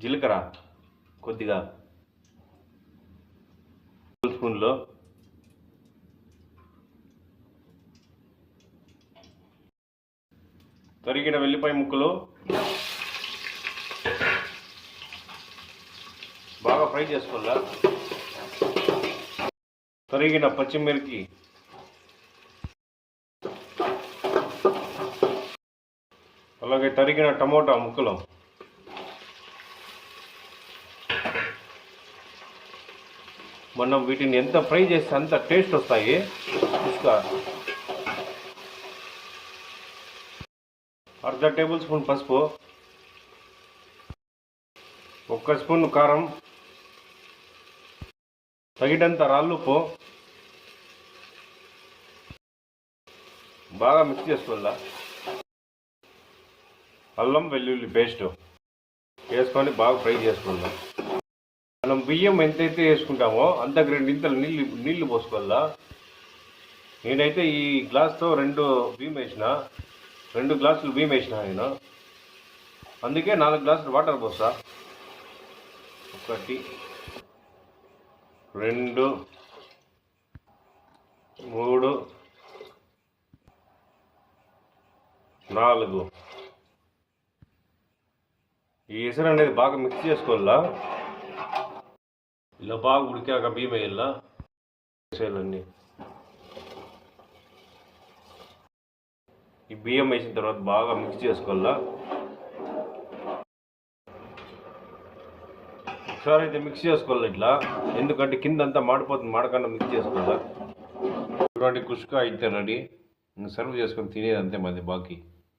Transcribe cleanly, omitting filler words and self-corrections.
జీలకర్ర కొద్దిగా స్పూన్లో తరిగిన వెల్లిపాయ ముక్కలు బాగా ఫ్రై చేసుకోవాలా. తరిగిన పచ్చిమిర్చి, అలాగే తరిగిన టమోటా ముక్కలు, మనం వీటిని ఎంత ఫ్రై చేస్తే అంత టేస్ట్ వస్తాయి. ఇంకా 1/2 టేబుల్ స్పూన్ పసుపు, 1 స్పూన్ కారం, తగినంత రాళ్ళుప్పు బాగా మిక్స్ చేసుకోవాలా. అల్లం వెల్లుల్లి పేస్ట్ వేసుకొని బాగా ఫ్రై చేసుకోవాలా. మనం బియ్యం ఎంతైతే వేసుకుంటామో అంత 2 ఇంతలు నీళ్ళు పోసుకోవాలా. నేనైతే ఈ గ్లాస్తో 2 గ్లాసులు బియ్యం వేసిన నేను, అందుకే 4 గ్లాసులు వాటర్ పోస్తా. 1 2 3 4 ఈ ఎసరు అనేది బాగా మిక్స్ చేసుకోవాలా. ఇలా బాగా ఉడికాక బియ్యం వేయాలా. వేసేయాలన్నీ. ఈ బియ్యం వేసిన తర్వాత బాగా మిక్స్ చేసుకోవాలా. ఒకసారి అయితే మిక్స్ చేసుకోవాలి ఇట్లా, ఎందుకంటే కింద అంతా మాడిపోతుంది. మాడకుండా మిక్స్ చేసుకోవాలా. ఇటువంటి కుష్కా అయితే రెడీ. సర్వ్ చేసుకొని తినేది అంతే. మాది బాకీ.